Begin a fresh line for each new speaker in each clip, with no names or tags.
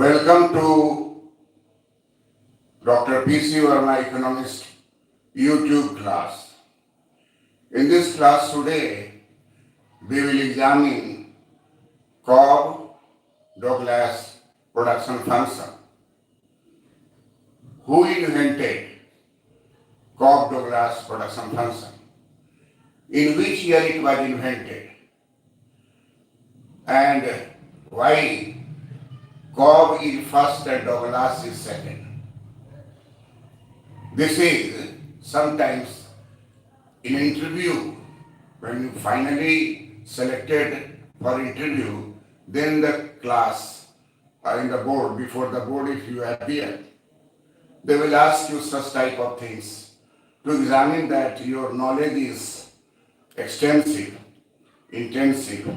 Welcome to DrPCVerma Economist YouTube class. In this class today, we will examine Cobb Douglas production function. Who invented Cobb Douglas production function? In which year it was invented? And why Cobb is first and Douglas is second? This is sometimes in interview, when you finally selected for interview, then the class or in the board, before the board if you appear, they will ask you such type of things to examine that your knowledge is extensive, intensive,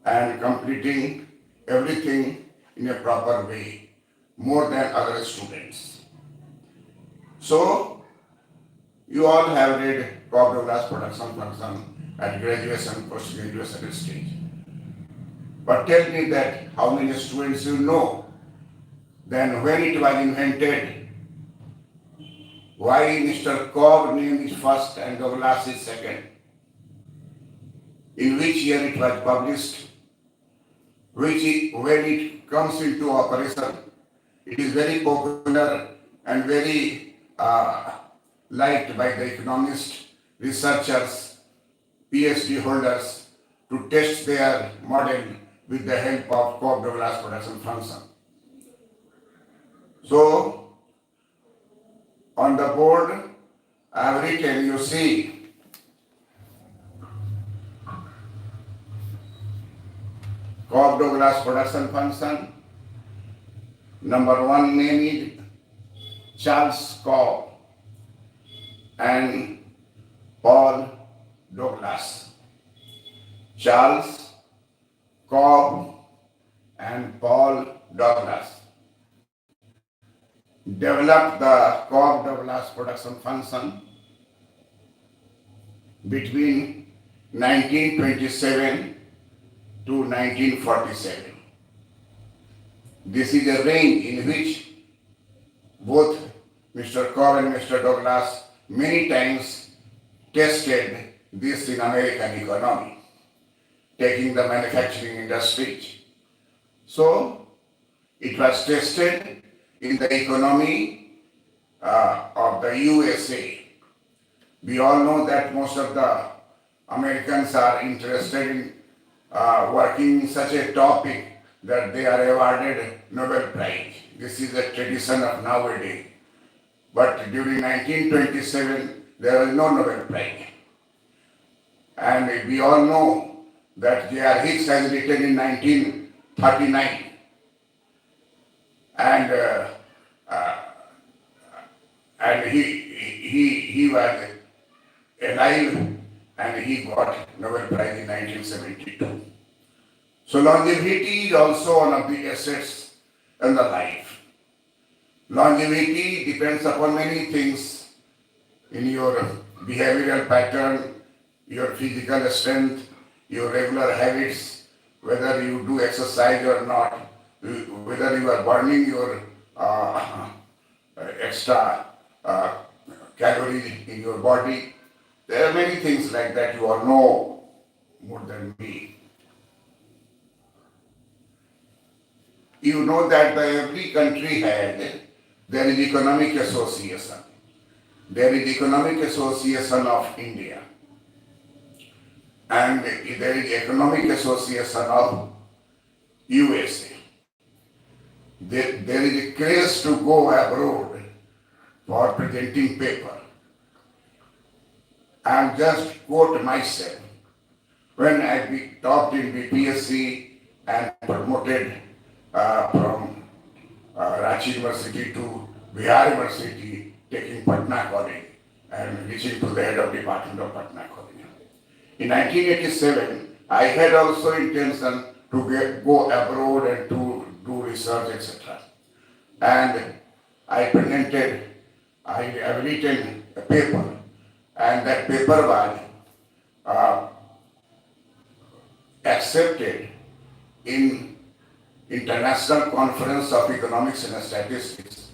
and completing everything in a proper way, more than other students. So, you all have read Cobb Douglas production function at graduation, post-graduation stage. But tell me that how many students you know, then when it was invented, why Mr. Cobb name is first and Douglas is second, in which year it was published, when it comes into operation. It is very popular and very liked by the Economist, researchers, PhD holders to test their model with the help of Cobb Douglas production function. So, on the board, I have written, you see, Cobb Douglas production function. Number one name is Charles Cobb and Paul Douglas. Charles Cobb and Paul Douglas developed the Cobb Douglas production function between 1927 to 1947. This is a range in which both Mr. Cobb and Mr. Douglas many times tested this in American economy, taking the manufacturing industry. So, it was tested in the economy of the USA. We all know that most of the Americans are interested in working in such a topic that they are awarded Nobel Prize. This is a tradition of nowadays. But during 1927, there was no Nobel Prize. And we all know that J.R. Hicks has written in 1939. And he was alive and he got Nobel Prize in 1972. So longevity is also one of the assets in the life. Longevity depends upon many things in your behavioral pattern, your physical strength, your regular habits, whether you do exercise or not, whether you are burning your extra calories in your body. There are many things like that you all know more than me. You know that every country there is economic association. There is Economic Association of India. And there is Economic Association of USA. There is a craze to go abroad for presenting paper. I am just quote myself. When I taught in BPSC and promoted from Ranchi University to Bihar University, taking Patna College and reaching to the head of department of Patna College. In 1987, I had also intention to go abroad and to do research, etc. And I have written a paper, and that paper was accepted in International Conference of Economics and Statistics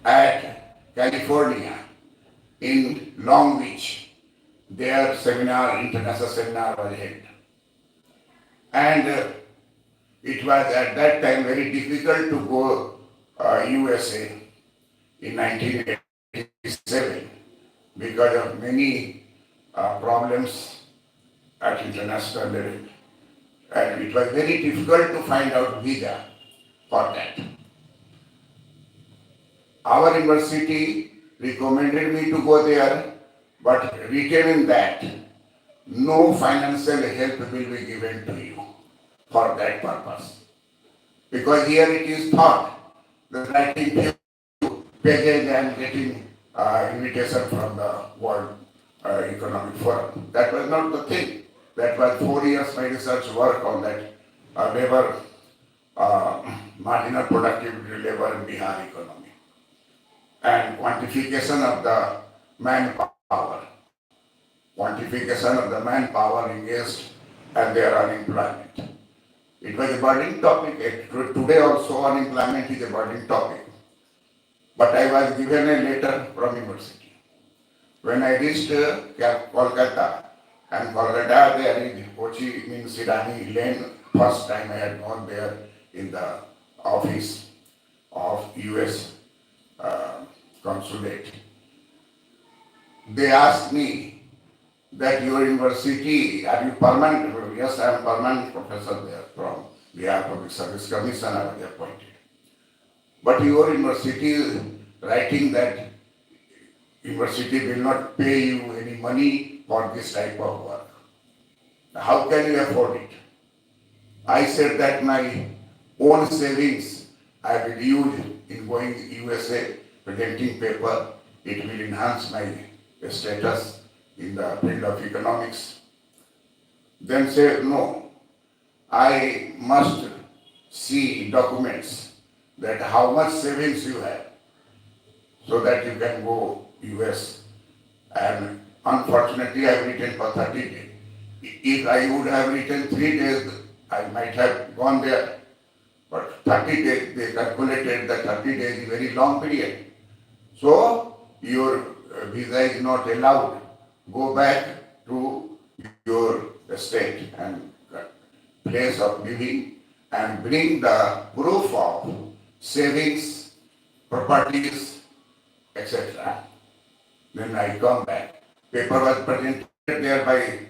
at California in Long Beach. Their seminar, international seminar was held. And it was at that time very difficult to go USA in 1987 because of many problems at international level. And it was very difficult to find out visa for that. Our university recommended me to go there, but written in that, no financial help will be given to you for that purpose. Because here it is thought that writing few pages and getting invitation from the World Economic Forum. That was not the thing. That was 4 years my research work on that labor, marginal productivity labor in Bihar economy, and quantification of the manpower, engaged and their unemployment. It was a burning topic. Today also unemployment is a burning topic. But I was given a letter from university. When I reached Kolkata, and Kolkata there is Ho Chi Minh Sirani Lane, first time I had gone there in the office of US consulate. They asked me that your university, are you permanent? Yes, I am permanent professor there from Bihar Public Service Commission, I was appointed. But your university is writing that university will not pay you any money for this type of work. How can you afford it? I said that my own savings I will use in going to USA, presenting paper. It will enhance my status in the field of economics. Then said, no, I must see documents that how much savings you have so that you can go US. And unfortunately I have written for 30 days. If I would have written 3 days, I might have gone there. But 30 days, they calculated that 30 days is a very long period. So your visa is not allowed. Go back to your state and place of living and bring the proof of savings, properties, etc. Then I come back. Paper was presented there by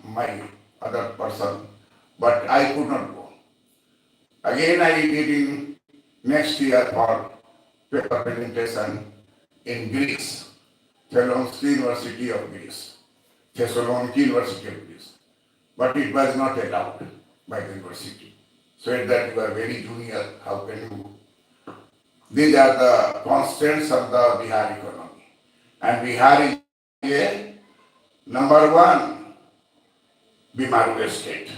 my other person, but I could not go. Again I did in next year for paper presentation in Greece, Thessaloniki University of Greece. But it was not allowed by the university. Said that you are very junior, how can you? These are the constants of the Bihar economy. And Bihar is a number one Bimaru state.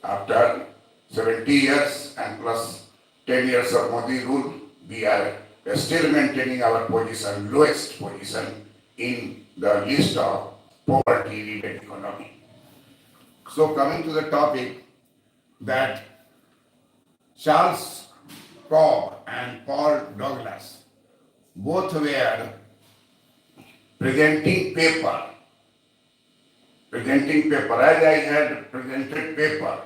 After 70 years and plus 10 years of Modi rule, we are still maintaining our position, lowest position in the list of poverty-ridden economy. So coming to the topic that Charles Cobb and Paul Douglas both were presenting paper. As I had presented paper,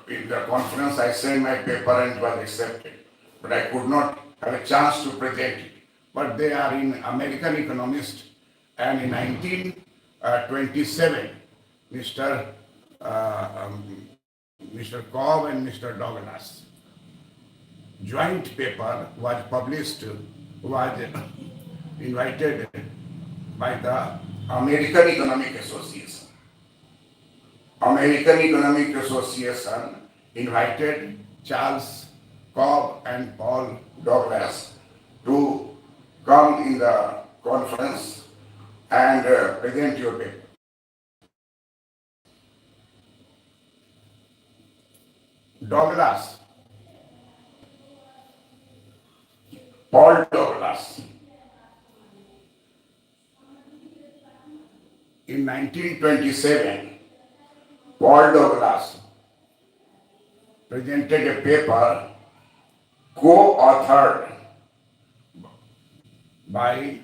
in the conference I sent my paper and it was accepted. But I could not have a chance to present it. But they are in American Economist, and in 1927, Mr. Cobb and Mr. Douglas joint paper was published, was invited by the American Economic Association. American Economic Association invited Charles Cobb and Paul Douglas to come in the conference and present your paper. Paul Douglas, in 1927, Paul Douglas presented a paper co-authored by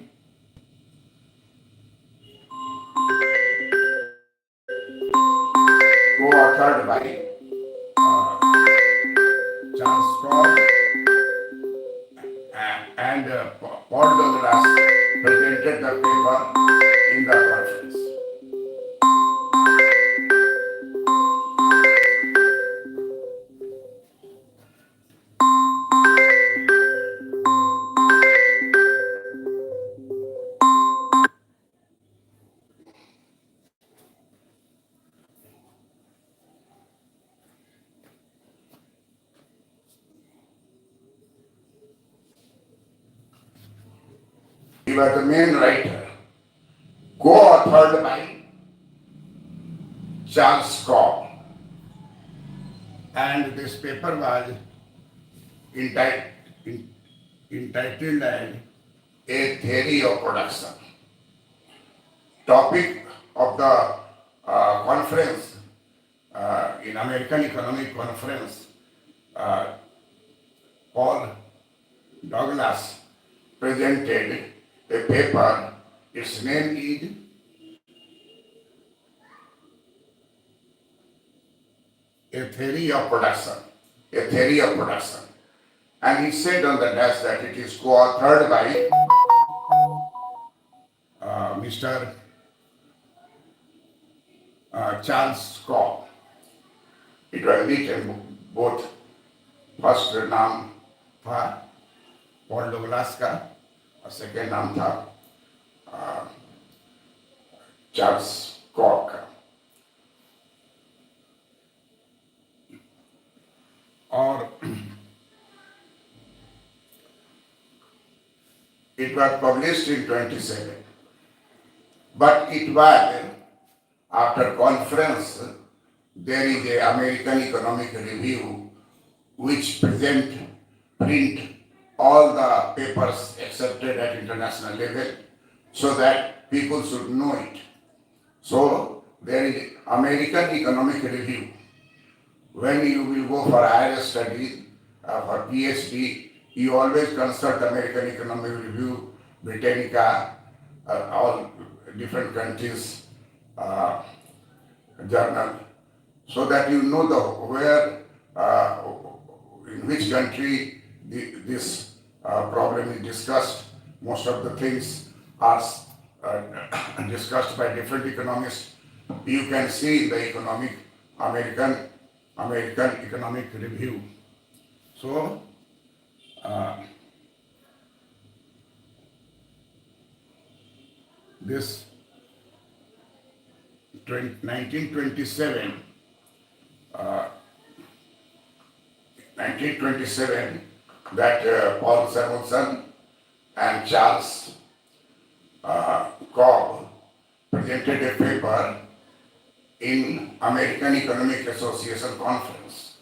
Charles Cobb and Paul Douglas presented the paper in the conference. He was the main writer, co-authored by Charles Cobb. And this paper was entitled as A Theory of Production. Topic of the conference in American Economic Conference, Paul Douglas presented a paper. Its name is A Theory of Production. A Theory of Production. And he said on the desk that it is co-authored by Mr. Charles Cobb. It was written both first नाम था Paul Douglas का और second नाम था Charles cob का. और it was published in 27. But it was after conference, there is a American Economic Review which print all the papers accepted at international level so that people should know it. So there is American Economic Review. When you will go for higher studies, for PhD, you always consult American Economic Review, Britannica, all different countries' journal, so that you know where, in which country this problem is discussed. Most of the things are discussed by different economists. You can see in the American Economic Review. So, this 1927, that Paul Samuelson and Charles Cobb presented a paper in American Economic Association conference.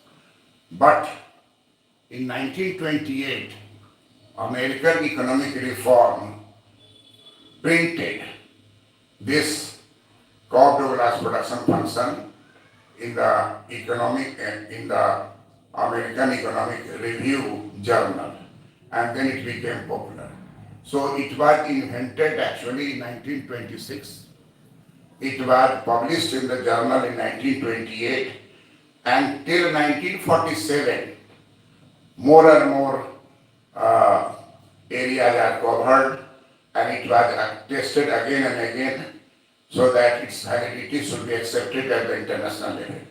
But in 1928, American Economic Reform printed this Cobb-Douglas production function in the American Economic Review journal, and then it became popular. So it was invented actually in 1926. It was published in the journal in 1928, and till 1947, more and more areas are covered, and it was tested again and again so that its validity should be accepted at the international level.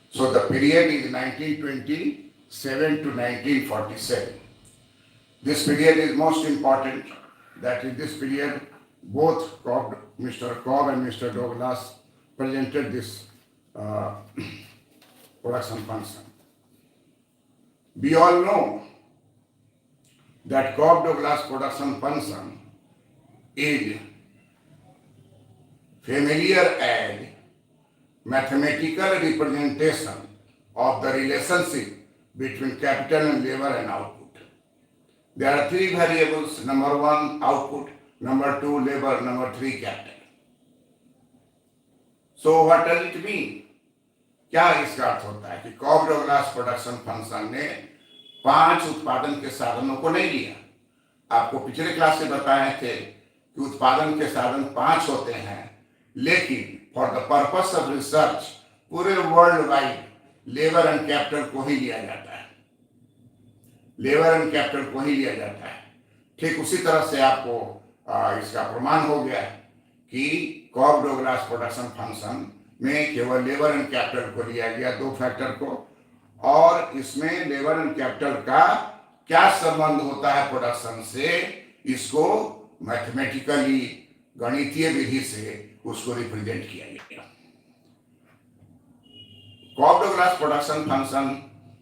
So the period is 1927 to 1947. This period is most important. That in this period, both Mr. Cobb and Mr. Douglas presented this production function. We all know that Cobb-Douglas production function is familiar as mathematical representation of the relationship between capital and labor and output. There are three variables: number one, output; number two, labor; number three, capital. So what does it mean? क्या इसका अर्थ होता है कि Cobb Douglas production function ने 5 उत्पादन के साधनों को नहीं लिया। आपको पिछले क्लास से बताए थे कि उत्पादन के साधन 5 होते हैं, लेकिन for the purpose of research पूरे worldwide labour and capital को ही लिया जाता है, लेबर एंड कैपिटल को ही लिया जाता है। ठीक उसी तरह से आपको इसका प्रमाण हो गया कि कॉब डगलास प्रोडक्शन फंक्शन में केवल लेबर एंड कैपिटल को लिया गया, 2 फैक्टर को, और इसमें लेबर एंड कैपिटल का क्या संबंध होता है प्रोडक्शन से, इसको मैथमेटिकली गणितीय विधि से उसको रिप्रेजेंट किया गया। कॉब डगलास प्रोडक्शन फंक्शन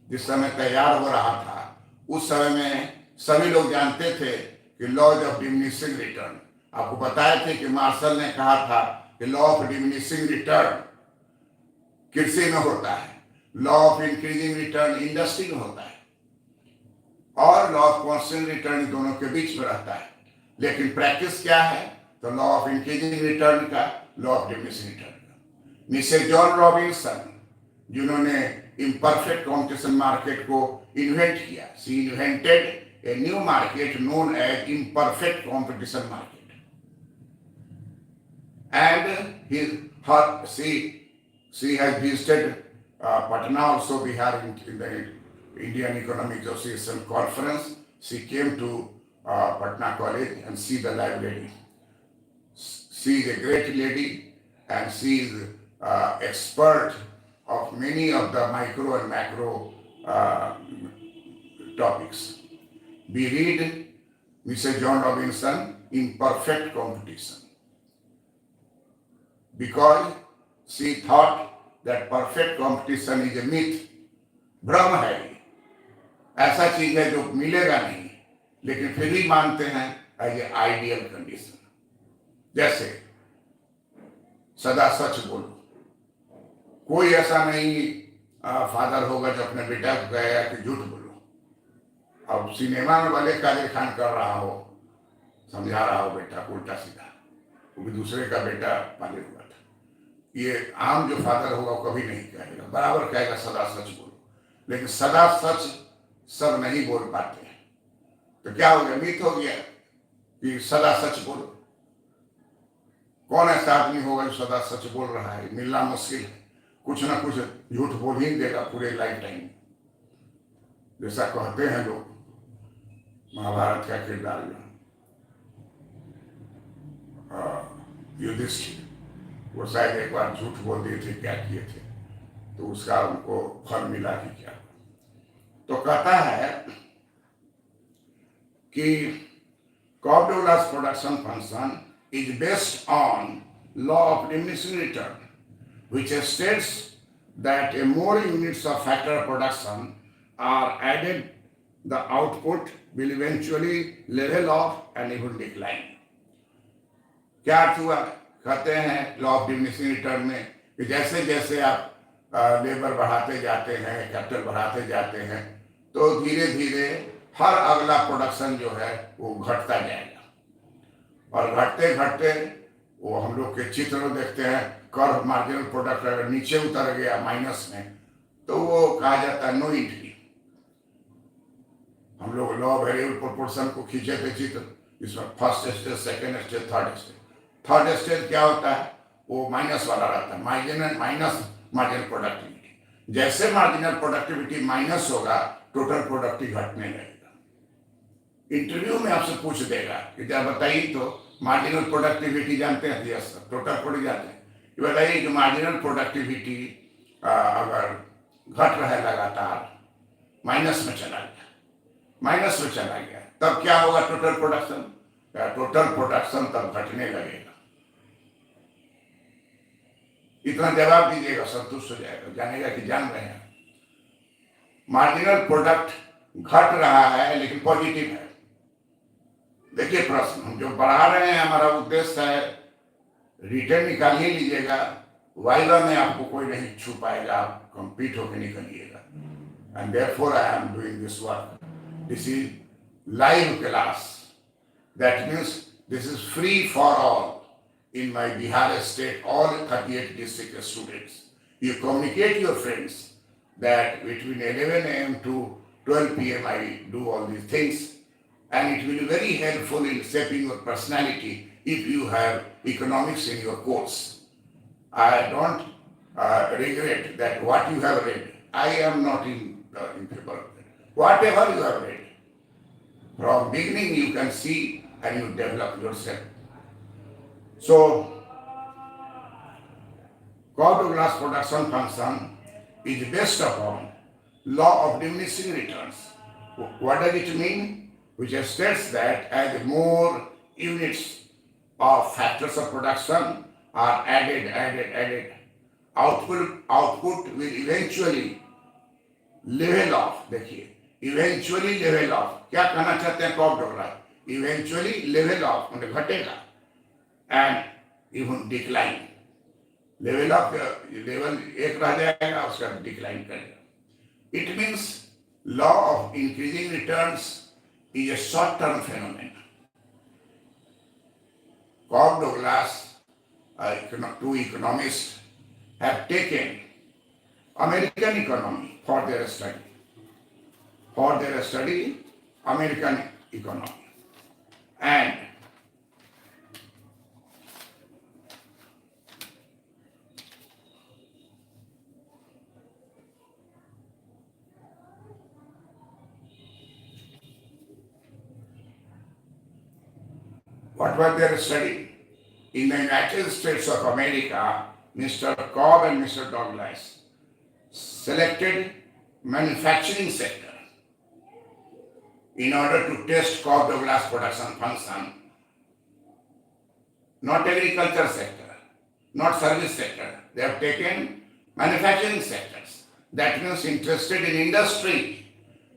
जिस समय तैयार हो रहा था, उस समय में सभी लोग जानते थे कि लॉज ऑफ डिमिनिशिंग रिटर्न, आपको बताया थे कि मार्शल ने कहा था कि लॉ ऑफ डिमिनिशिंग रिटर्न कृषि में होता है, law of increasing return industry में होता है, और लॉ ऑफ कांस्टेंट रिटर्न दोनों के बीच में रहता है। लेकिन प्रैक्टिस क्या है, तो लॉ ऑफ इंक्रीजिंग रिटर्न का, लॉ ऑफ डिमिनिशिंग रिटर्न का। मिसेस जॉन रॉबिन्सन जिन्होंने इम्परफेक्ट कॉम्पिटिशन मार्केट को इन्वेंट किया, she invented a new market known as imperfect competition market, and she has visited Patna also, Bihar, in the Indian Economic Association conference. She came to Patna College and see the library. She is a great lady and she is expert of many of the micro and macro topics. We read Mrs. John Robinson in Perfect Competition because she thought that perfect competition is a myth, भ्रम है, ऐसा चीज है जो मिलेगा नहीं, लेकिन फिर भी मानते हैं एज ए आइडियल कंडीशन। जैसे सदा सच बोलो, कोई ऐसा नहीं फादर होगा जो अपने बेटा को कहेगा कि झूठ बोलो। अब सिनेमा में भले कादिर खान कर रहा हो, समझा रहा हो बेटा को उल्टा सीधा, वो भी दूसरे का बेटा पाले हुआ था, ये आम जो फादर होगा वो कभी नहीं कहेगा, बराबर कहेगा सदा सच बोलो। लेकिन सदा सच सब नहीं बोल पाते हैं, तो क्या हो गया, मिथ हो गया कि सदा सच बोलो। कौन ऐसा आदमी होगा जो सदा सच बोल रहा है, मिलना मुश्किल है, कुछ ना कुछ झूठ बोल ही देगा पूरे लाइफ टाइम। जैसा कहते हैं लोग, महाभारत का किरदार जो युधिष्ठिर, वो शायद एक बार झूठ बोल दिए थे, क्या किए थे, तो उसका उनको फल मिला कि क्या। तो कहता है कि Cobb Douglas production function is based on law of diminishing return which states that a more units of factor of production are added, the output will eventually level off and even decline. क्या अर्थ हुआ, कहते हैं law of diminishing return में कि जैसे जैसे आप labour बढ़ाते जाते हैं, कैपिटल बढ़ाते जाते हैं, तो धीरे धीरे हर अगला प्रोडक्शन जो है वो घटता जाएगा, और घटते घटते वो हम लोग के चित्र में देखते हैं, कर्व मार्जिनल प्रोडक्ट अगर नीचे उतर गया माइनस में, तो वो कहा जाता है नो एंट्री। हम लोग लॉ वेरिएबल प्रोपोर्शन को खींचे थे चित्र, इसमें first stage, second stage, third stage. Third stage क्या होता है, वो माइनस वाला रहता है, माइनस मार्जिनल प्रोडक्टिविटी। जैसे मार्जिनल प्रोडक्टिविटी माइनस होगा, टोटल प्रोडक्टिविटी घटने लगेगा। इंटरव्यू में आपसे पूछ देगा कि जब बताइए तो मार्जिनल प्रोडक्टिविटी जानते हैं, यस टोटल प्रोडक्टिविटी जानते हैं, ये बताइए कि मार्जिनल प्रोडक्टिविटी अगर घट रहा है लगातार, माइनस में चला गया, तब क्या होगा टोटल प्रोडक्शन? टोटल प्रोडक्शन तब घटने लगेगा। इतना जवाब दीजिएगा, संतुष्ट हो जाएगा, जानेगा कि जान रहे हैं। मार्जिनल प्रोडक्ट घट रहा है लेकिन पॉजिटिव है। देखिए प्रश्न हम जो बढ़ा रहे हैं, हमारा उद्देश्य है, रिटर्न निकाल ही लीजिएगा, वाइवा में आपको कोई नहीं छू पाएगा, आप कंप्लीट होकर निकलिएगा। And therefore I am doing this work, this is live class, that means this is free for all in my Bihar state, all 38 district students You communicate your friends that between 11 a.m. to 12 p.m. I do all these things, and it will be very helpful in shaping your personality if you have economics in your course. I don't regret that what you have read. I am not in favor of that. Whatever you have read, from beginning you can see and you develop yourself. So, Cobb-Douglas production function is based upon law of diminishing returns. What does it mean? Which states that as more units of factors of production are added, output will eventually level off. देखिए, eventually level off. क्या कहना चाहते हैं Cobb-Douglas? Eventually level off, मतलब घटेगा, and even decline. Level of level एक रह जाएगा, उसका डिक्लाइन करेगा. It means law of increasing returns is a short term फेनोमेन. Cobb-Douglas, two economists, have taken American economy for their study. American economy. And what was their study? In the United States of America, Mr. Cobb and Mr. Douglas selected manufacturing sector in order to test Cobb-Douglas production function, not agriculture sector, not service sector. They have taken manufacturing sectors. That means interested in industry,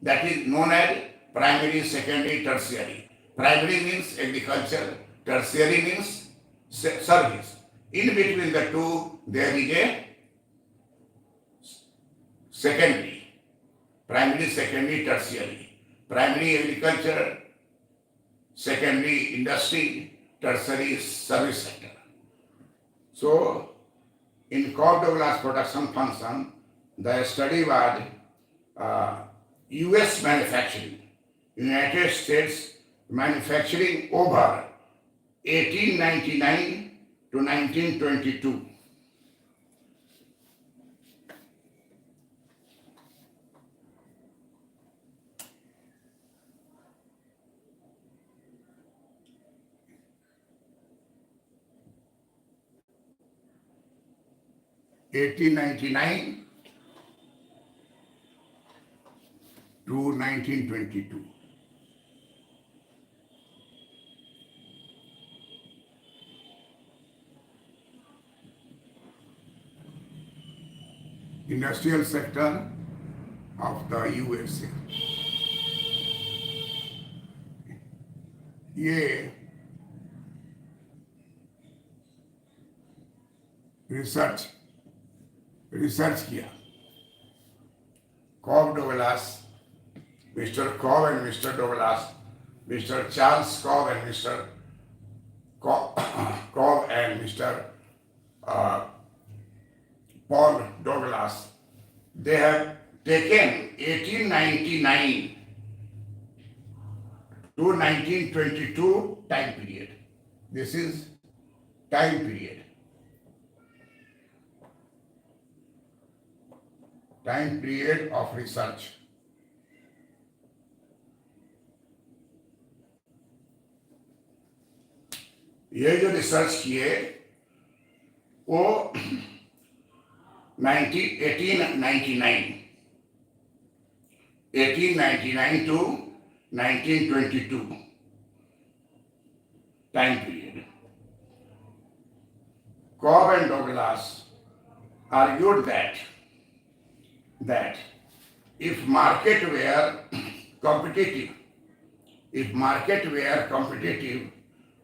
that is known as primary, secondary, tertiary. Primary means agriculture, tertiary means service. In between the two, there is a secondary. Primary, secondary, tertiary. Primary agriculture, secondary industry, tertiary service sector. So, in Cobb-Douglas production function, the study was US manufacturing, United States manufacturing over 1899 to 1922. (1899) to 1922. Industrial sector of the USA. ये research किया. Cobb-Douglas, Mr. Cobb and Mr. Douglas, Mr. Charles Cobb and Mr. Cobb and Mr. Paul Douglas, they have taken 1899 to 1922 time period. This is time period. Time period of research. ये जो research किए वो 1899 to 1922 time period. Cobb and Douglas argued that if market were competitive,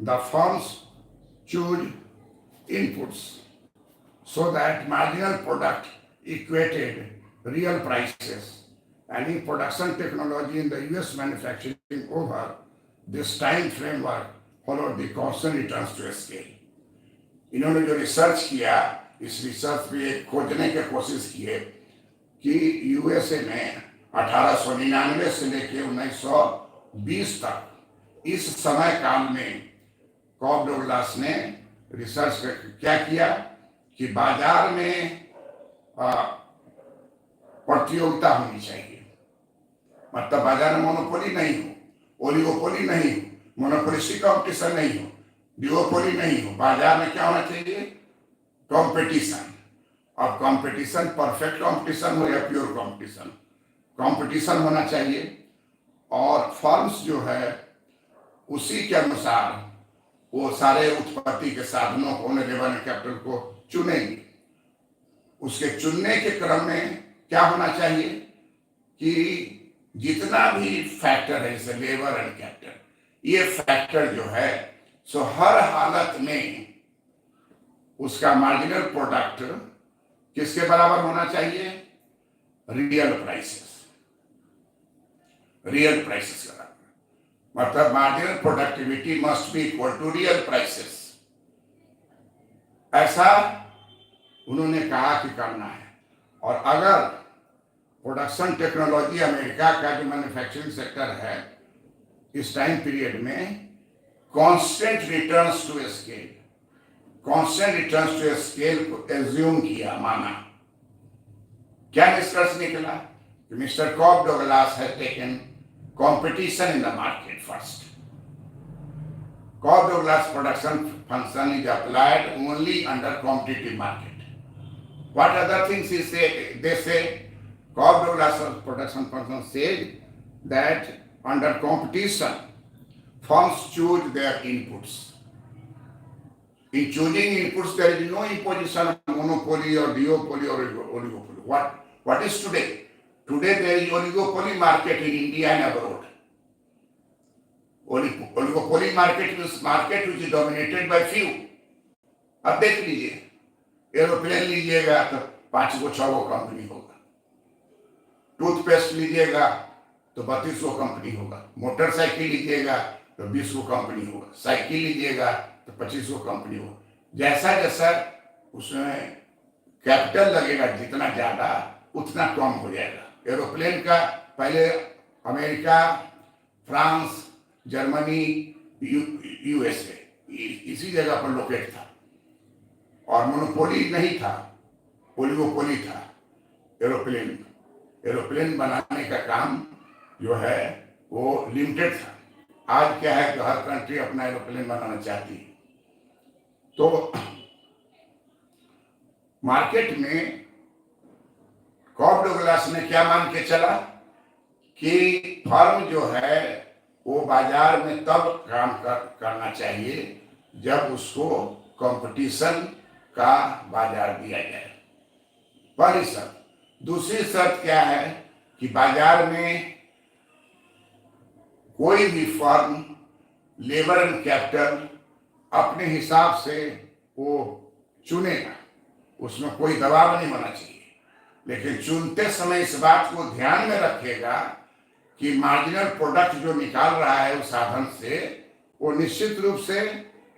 the firms choose inputs so that marginal product equated real prices. And if production technology in the US manufacturing over this time framework followed the constant returns to scale. इन्होंने जो research किया इस research पे खोजने की कोशिश की है कि यूएसए में 1899 से लेकर 1920 तक इस समय काल में कॉब डगलास ने रिसर्च क्या किया कि बाजार में प्रतियोगिता होनी चाहिए, मतलब बाजार में मोनोपोली नहीं हो, ओलिगोपोली नहीं हो, मोनोपोलिस्टिक कंपटीशन नहीं हो, डिओपोली नहीं हो, बाजार में क्या होना चाहिए? कंपटीशन। अब कंपटीशन परफेक्ट कंपटीशन हो या प्योर कंपटीशन, कंपटीशन होना चाहिए। और फर्म्स जो है उसी के अनुसार वो सारे उत्पत्ति के साधनों को, लेबर एंड कैपिटल को चुनेंगे। उसके चुनने के क्रम में क्या होना चाहिए कि जितना भी फैक्टर है, जैसे लेबर एंड कैपिटल, ये फैक्टर जो है सो हर हालत में उसका मार्जिनल प्रोडक्ट किसके बराबर होना चाहिए? रियल प्राइसेस, रियल प्राइसेस का मतलब marginal productivity must be equal to real prices. ऐसा उन्होंने कहा कि करना है। और अगर प्रोडक्शन टेक्नोलॉजी अमेरिका का जो मैन्युफैक्चरिंग सेक्टर है इस टाइम पीरियड में constant returns to scale, constant returns to scale को एज्यूम किया, माना, क्या निष्कर्ष निकला कि Mr Cobb Douglas has taken competition in the market first. Cobb Douglas production function is applied only under competitive market. What other things is they say? Cobb Douglas production function says that under competition, firms choose their inputs. In choosing inputs, there is no imposition of monopoly or duopoly or oligopoly. What is today? Today there is oligopoly market in India and abroad. Oligopoly market is market which is dominated by few. अब देख लीजिए, aeroplane लीजिएगा तो 5 को 6 को company होगा, toothpaste लीजिएगा तो 32 को कंपनी होगा, मोटरसाइकिल लीजिएगा तो 20 को कंपनी होगा, साइकिल लीजिएगा तो 25 को कंपनी होगा। जैसा जैसा उसमें कैपिटल लगेगा जितना ज्यादा उतना कम हो जाएगा। एरोप्लेन का पहले अमेरिका, फ्रांस, जर्मनी, यूएसए इसी जगह पर लोकेट था और मोनोपोली नहीं था, ओलिगोपोली था। एरोप्लेन बनाने का काम जो है वो लिमिटेड था। आज क्या है कि हर कंट्री अपना एरोप्लेन बनाना चाहती है। तो मार्केट में कॉब डगलास ने क्या मान के चला कि फर्म जो है वो बाजार में तब काम करना चाहिए जब उसको कंपटीशन का बाजार दिया जाए, पहली शर्त। दूसरी शर्त क्या है कि बाजार में कोई भी फर्म लेबर एंड कैपिटल अपने हिसाब से वो चुनेगा, उसमें कोई दबाव नहीं होना चाहिए, लेकिन चुनते समय इस बात को ध्यान में रखेगा कि मार्जिनल प्रोडक्ट जो निकाल रहा है उस साधन से वो निश्चित रूप से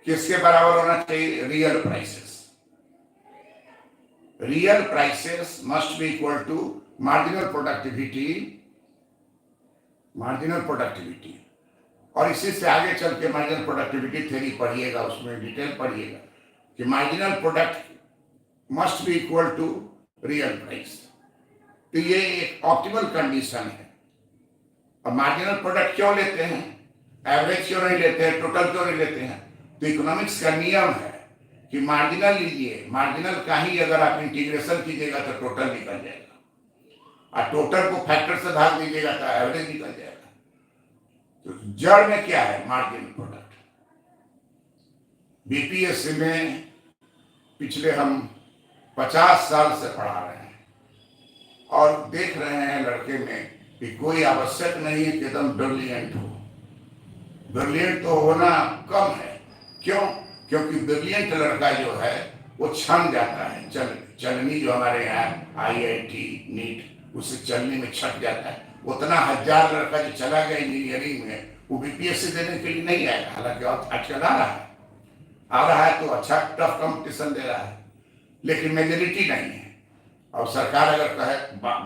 किसके बराबर होना चाहिए? Real prices. Real prices must be equal to marginal productivity. और इसी से आगे चल के मार्जिनल प्रोडक्टिविटी थ्योरी पढ़िएगा, उसमें डिटेल पढ़िएगा कि marginal product must be equal to real price. तो ये एक ऑप्टिमल कंडीशन है। अब मार्जिनल प्रोडक्ट क्यों लेते हैं? एवरेज क्यों नहीं लेते हैं? टोटल क्यों नहीं लेते हैं? तो इकोनॉमिक्स का नियम है कि मार्जिनल लीजिए, मार्जिनल का ही अगर आप इंटीग्रेशन कीजिएगा तो टोटल निकल जाएगा, और टोटल को फैक्टर से भाग दीजिएगा तो एवरेज निकल जाएगा। तो जड़ में क्या है? Marginal product. बीपीएससी में पिछले हम 50 साल से पढ़ा रहे हैं और देख रहे हैं लड़के में कि कोई आवश्यक नहीं है कि एकदम ब्रिलियंट हो। ब्रिलियंट तो होना कम है। क्यों? क्योंकि ब्रिलियंट लड़का जो है वो छन जाता है, चलनी जो हमारे यहाँ आईआईटी नीट उससे चलने में छट जाता है। उतना 1000 लड़का जो चला गया इंजीनियरिंग में वो बीपीएससी देने के लिए नहीं आएगा। हालांकि आजकल आ रहा है तो अच्छा टफ कंपटीशन दे रहा है, लेकिन मेजोरिटी नहीं है। अब सरकार अगर कहे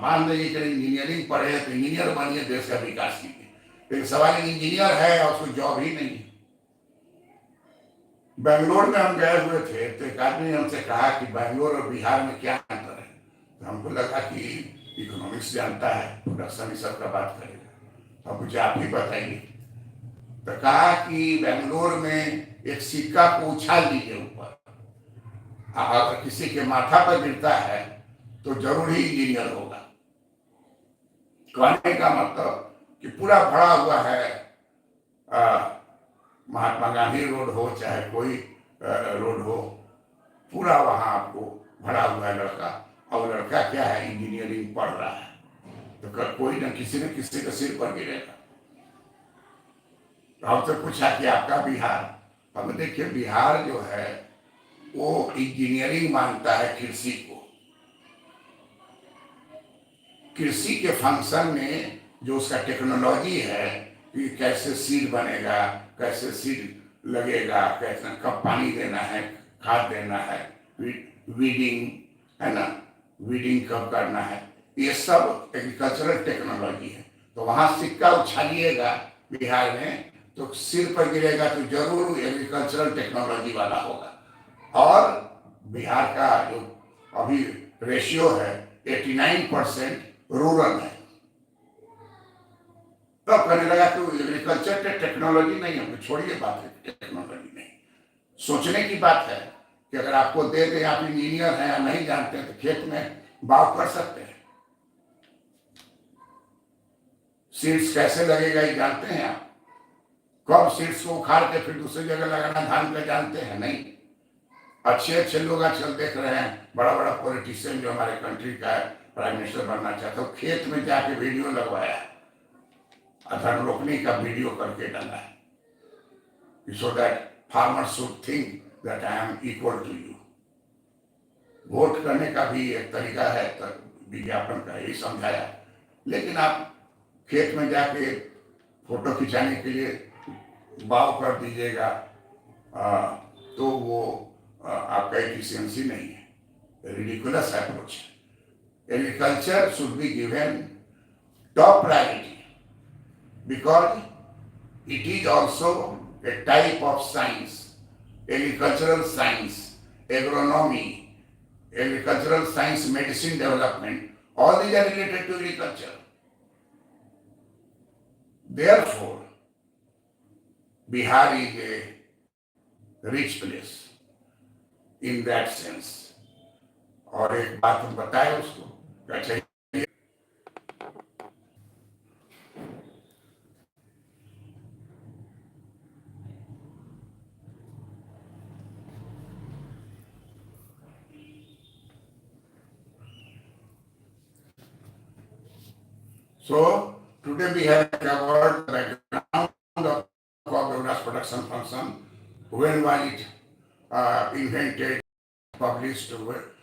मान लीजिए कि इंजीनियरिंग पढ़े हैं तो इंजीनियर बनिए, देश का विकास कीजिए, लेकिन सवाल इंजीनियर है और उसको जॉब ही नहीं है। बेंगलोर में हम गए हुए थे तो एक आदमी ने हमसे कहा कि बेंगलोर और बिहार में क्या अंतर है। तो हमको लगा कि इकोनॉमिक्स जानता है, प्रोडक्शन इस सब का बात करेगा, अब मुझे आप ही बताइए। तो कहा कि बेंगलोर में एक सिक्का को उछाल दीजिए ऊपर, अगर किसी के माथा पर गिरता है तो जरूर ही इंजीनियर होगा। कहने का मतलब कि पूरा भरा हुआ है, महात्मा गांधी रोड हो चाहे कोई रोड हो, पूरा वहां आपको भरा हुआ है लड़का, और लड़का क्या है, इंजीनियरिंग पढ़ रहा है, तो कोई न किसी के सिर पर गिरेगा। हमसे पूछा कि आपका बिहार, हम देखिए बिहार जो है वो इंजीनियरिंग मानता है कृषि को। कृषि के फंक्शन में जो उसका टेक्नोलॉजी है कि कैसे सीड बनेगा, कैसे सीड लगेगा, कैसे कब पानी देना है, खाद देना है, वीडिंग है ना, वीडिंग कब करना है, ये सब एग्रीकल्चरल टेक्नोलॉजी है। तो वहां सिक्का उछालिएगा बिहार में तो सिर पर गिरेगा तो जरूर एग्रीकल्चरल टेक्नोलॉजी वाला होगा। और बिहार का जो अभी रेशियो है 89% रूरल है। तब कहने लगा कि एग्रीकल्चर टेक्नोलॉजी नहीं है, छोड़िए बात है टेक्नोलॉजी नहीं, सोचने की बात है कि अगर आपको दे दे, आप इंजीनियर हैं या नहीं जानते हैं तो खेत में बाव कर सकते हैं। सीड्स कैसे लगेगा ये जानते हैं आप? कब सीड्स को उखाड़ के फिर दूसरी जगह लगाना धान का जानते हैं? नहीं। अच्छे लोग आजकल देख रहे हैं, बड़ा बड़ा पॉलिटिशियन जो हमारे कंट्री का है, प्राइम मिनिस्टर बनना चाहता है, खेत में जाके वीडियो लगवाया, धन रोकने का वीडियो करके डाला है, so that farmers should think that I am equal to you. Vote करने का भी एक तरीका है, विज्ञापन का, यही समझाया। लेकिन आप खेत में जाके फोटो खिंचाने के लिए बाव कर दीजिएगा तो वो आपका एफिशिएंसी नहीं है, रिडिकुलस अप्रोच है। Agriculture should be given top priority because it is also a type of science, agricultural science, agronomy, agricultural science, medicine development, all these are related to agriculture. Therefore, Bihar is a rich place in that sense. और एक बात हम बताए उसको, अच्छा so today we have covered the background of Cobb production function, when was it invented, published,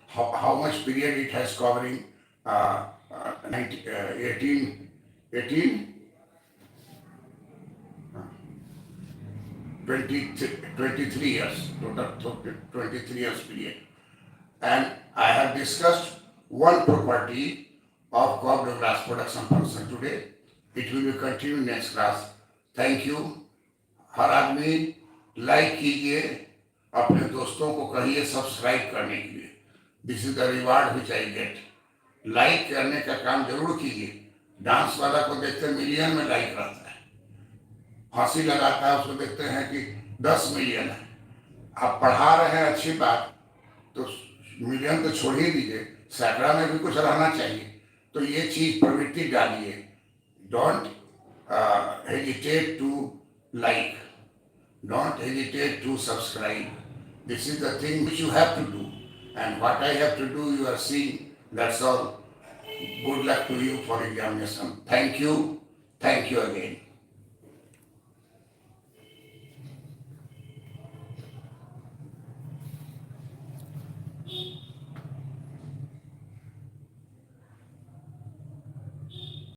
how much period it has covering, 23 years, total 23 years period. And I have discussed one property of Cobb glass production function today. It will be continued next class. Thank you. हर आदमी like कीजिए, अपने दोस्तों को कहिए subscribe करने के लिए। This is the reward which I get. Like करने का काम जरूर कीजिए। डांस वाला को देखते मिलियन में लाइक रहता है, फांसी लगाता है उसको देखते हैं कि 10 मिलियन है। आप पढ़ा रहे हैं अच्छी बात, तो मिलियन तो छोड़ ही दीजिए, सैकड़ा में भी कुछ रहना चाहिए। तो ये चीज प्रवृत्ति डालिए। Don't hesitate to like, don't hesitate to subscribe. This is the thing which you have to do, and what I have to do you are seeing. That's all. Good luck to you for examination. Thank you again.